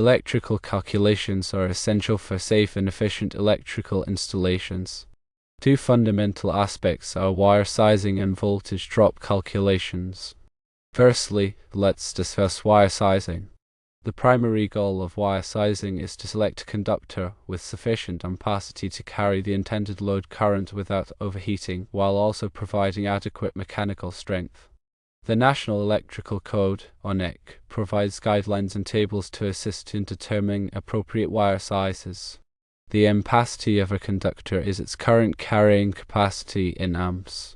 Electrical calculations are essential for safe and efficient electrical installations. Two fundamental aspects are wire sizing and voltage drop calculations. Firstly, let's discuss wire sizing. The primary goal of wire sizing is to select a conductor with sufficient ampacity to carry the intended load current without overheating, while also providing adequate mechanical strength. The National Electrical Code, NEC, provides guidelines and tables to assist in determining appropriate wire sizes. The ampacity of a conductor is its current carrying capacity in amps.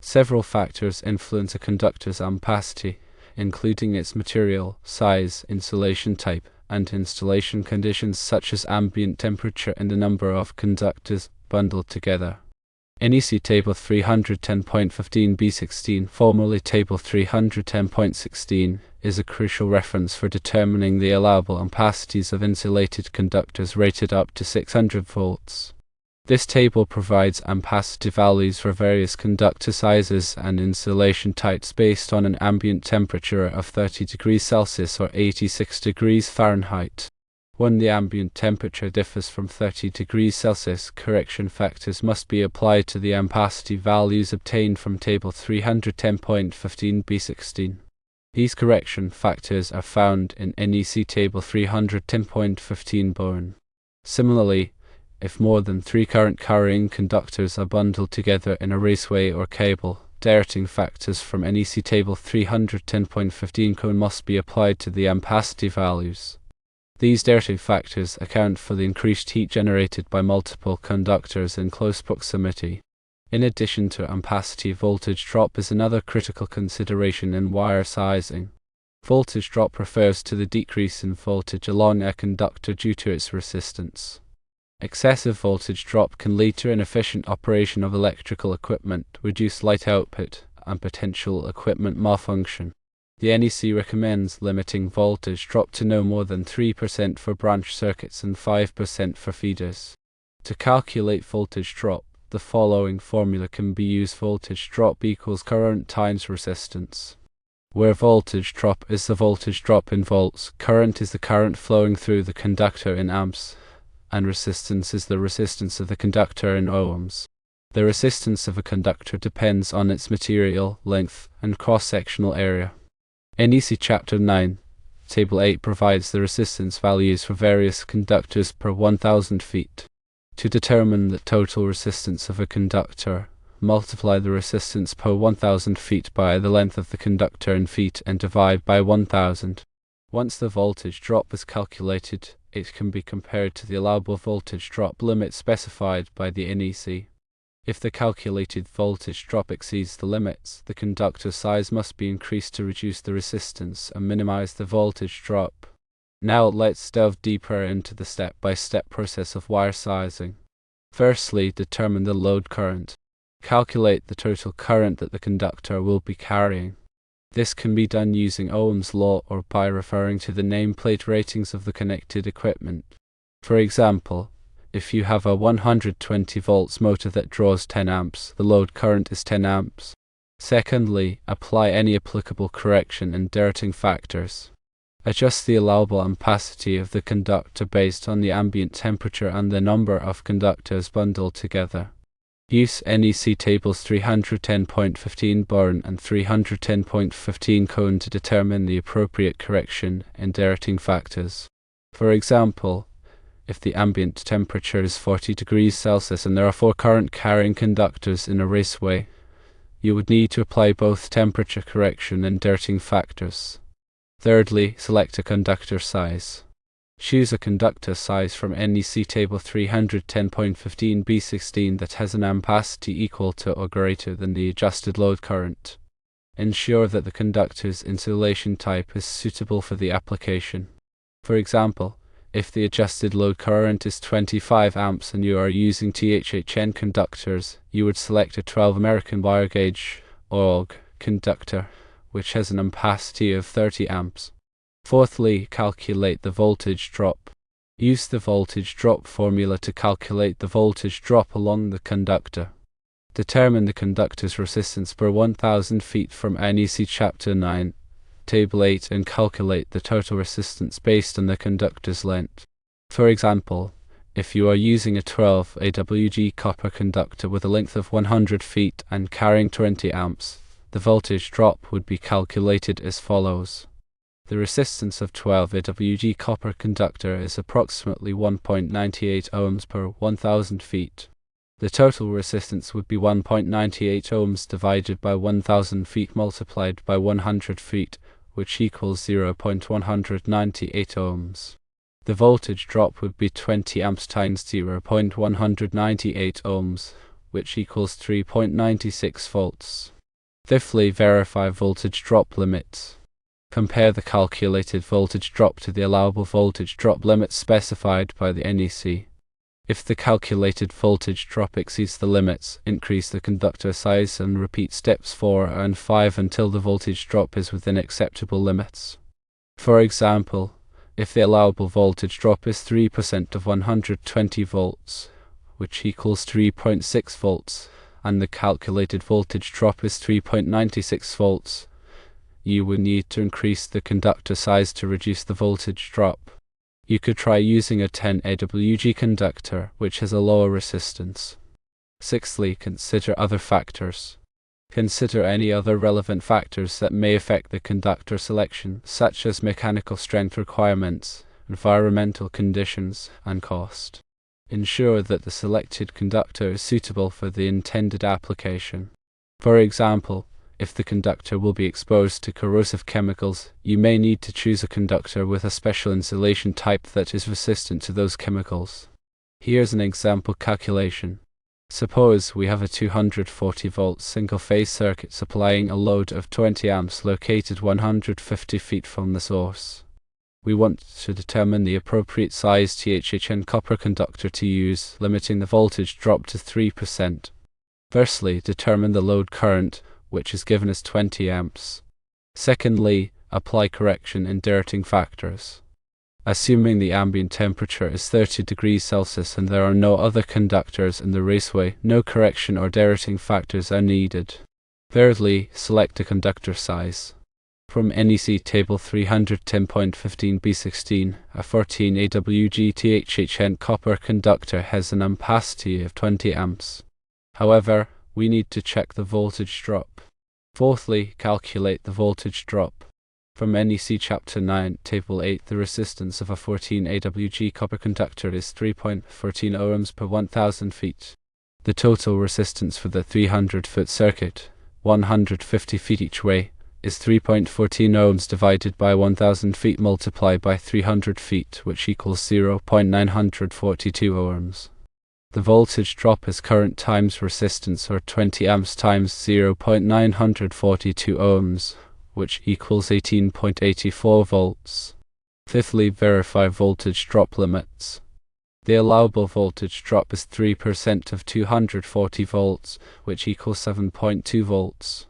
Several factors influence a conductor's ampacity, including its material, size, insulation type, and installation conditions such as ambient temperature and the number of conductors bundled together. NEC Table 310.15b16, formerly Table 310.16, is a crucial reference for determining the allowable ampacities of insulated conductors rated up to 600 volts. This table provides ampacity values for various conductor sizes and insulation types based on an ambient temperature of 30 degrees Celsius or 86 degrees Fahrenheit. When the ambient temperature differs from 30 degrees Celsius, correction factors must be applied to the ampacity values obtained from Table 310.15b16. These correction factors are found in NEC Table 310.15b. Similarly, if more than 3 current carrying conductors are bundled together in a raceway or cable, directing factors from NEC Table 310.15 must be applied to the ampacity values. These directing factors account for the increased heat generated by multiple conductors in close proximity. In addition to ampacity, voltage drop is another critical consideration in wire sizing. Voltage drop refers to the decrease in voltage along a conductor due to its resistance. Excessive voltage drop can lead to inefficient operation of electrical equipment, reduced light output, and potential equipment malfunction. The NEC recommends limiting voltage drop to no more than 3% for branch circuits and 5% for feeders. To calculate voltage drop, the following formula can be used: voltage drop equals current times resistance, where voltage drop is the voltage drop in volts, current is the current flowing through the conductor in amps, and resistance is the resistance of the conductor in ohms. The resistance of a conductor depends on its material, length, and cross-sectional area. NEC Chapter 9, Table 8 provides the resistance values for various conductors per 1000 feet. To determine the total resistance of a conductor, multiply the resistance per 1000 feet by the length of the conductor in feet and divide by 1000. Once the voltage drop is calculated, it can be compared to the allowable voltage drop limit specified by the NEC. If the calculated voltage drop exceeds the limits, the conductor size must be increased to reduce the resistance and minimize the voltage drop. Now let's delve deeper into the step-by-step process of wire sizing. Firstly, determine the load current. Calculate the total current that the conductor will be carrying. This can be done using Ohm's law or by referring to the nameplate ratings of the connected equipment. For example, if you have a 120 volts motor that draws 10 amps, the load current is 10 amps. Secondly, apply any applicable correction and directing factors. Adjust the allowable ampacity of the conductor based on the ambient temperature and the number of conductors bundled together. Use NEC Tables 310.15b and 310.15c to determine the appropriate correction and directing factors. For example, if the ambient temperature is 40 degrees Celsius and there are 4 current carrying conductors in a raceway, you would need to apply both temperature correction and directing factors. Thirdly, select a conductor size. Choose a conductor size from NEC Table 310.15b16 that has an ampacity equal to or greater than the adjusted load current. Ensure that the conductor's insulation type is suitable for the application. For example, if the adjusted load current is 25 amps and you are using THHN conductors, you would select a 12 American wire gauge OG conductor, which has an ampacity of 30 amps. Fourthly, calculate the voltage drop. Use the voltage drop formula to calculate the voltage drop along the conductor. Determine the conductor's resistance per 1000 feet from NEC Chapter 9, Table 8 and calculate the total resistance based on the conductor's length. For example, if you are using a 12 AWG copper conductor with a length of 100 feet and carrying 20 amps, the voltage drop would be calculated as follows. The resistance of 12 AWG copper conductor is approximately 1.98 ohms per 1000 feet. The total resistance would be 1.98 ohms divided by 1000 feet multiplied by 100 feet, which equals 0.198 ohms. The voltage drop would be 20 amps times 0.198 ohms, which equals 3.96 volts. Fifthly, verify voltage drop limits. Compare the calculated voltage drop to the allowable voltage drop limit specified by the NEC. If the calculated voltage drop exceeds the limits, increase the conductor size and repeat steps 4 and 5 until the voltage drop is within acceptable limits. For example, if the allowable voltage drop is 3% of 120 volts, which equals 3.6 volts, and the calculated voltage drop is 3.96 volts, you would need to increase the conductor size to reduce the voltage drop. You could try using a 10 AWG conductor, which has a lower resistance. Sixthly, consider other factors. Consider any other relevant factors that may affect the conductor selection, such as mechanical strength requirements, environmental conditions, and cost. Ensure that the selected conductor is suitable for the intended application. For example, if the conductor will be exposed to corrosive chemicals, you may need to choose a conductor with a special insulation type that is resistant to those chemicals. Here's an example calculation. Suppose we have a 240 volt single-phase circuit supplying a load of 20 amps located 150 feet from the source. We want to determine the appropriate size THHN copper conductor to use, limiting the voltage drop to 3%. Firstly, determine the load current, which is given as 20 amps. Secondly, apply correction and directing factors. Assuming the ambient temperature is 30 degrees Celsius and there are no other conductors in the raceway, no correction or directing factors are needed. Thirdly, select a conductor size. From NEC Table 310.15b16, a 14 AWG THHN copper conductor has an ampacity of 20 amps. However, we need to check the voltage drop. Fourthly, calculate the voltage drop. From NEC Chapter 9, Table 8, the resistance of a 14 AWG copper conductor is 3.14 ohms per 1000 feet. The total resistance for the 300-foot circuit, 150 feet each way, is 3.14 ohms divided by 1000 feet multiplied by 300 feet, which equals 0.942 ohms. The voltage drop is current times resistance, or 20 amps times 0.942 ohms, which equals 18.84 volts. Fifthly, verify voltage drop limits. The allowable voltage drop is 3% of 240 volts, which equals 7.2 volts.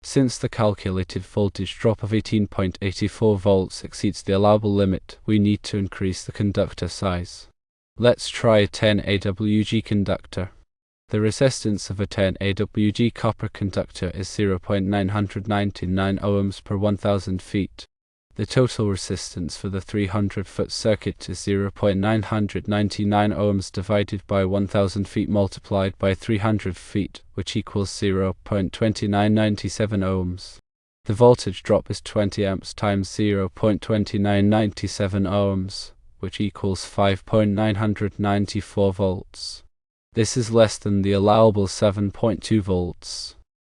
Since the calculated voltage drop of 18.84 volts exceeds the allowable limit, we need to increase the conductor size. Let's try a 10 AWG conductor. The resistance of a 10 AWG copper conductor is 0.999 ohms per 1000 feet. The total resistance for the 300-foot circuit is 0.999 ohms divided by 1000 feet multiplied by 300 feet, which equals 0.2997 ohms. The voltage drop is 20 amps times 0.2997 ohms, which equals 5.994 volts. This is less than the allowable 7.2 volts.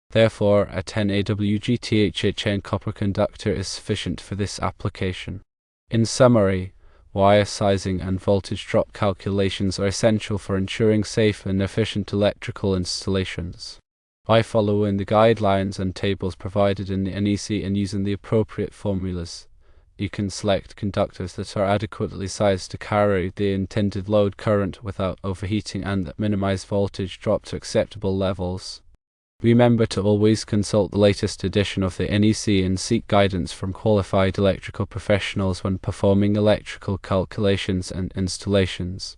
Therefore, a 10 AWG THHN copper conductor is sufficient for this application. In summary, wire sizing and voltage drop calculations are essential for ensuring safe and efficient electrical installations. By following the guidelines and tables provided in the NEC and using the appropriate formulas, you can select conductors that are adequately sized to carry the intended load current without overheating and that minimize voltage drop to acceptable levels. Remember to always consult the latest edition of the NEC and seek guidance from qualified electrical professionals when performing electrical calculations and installations.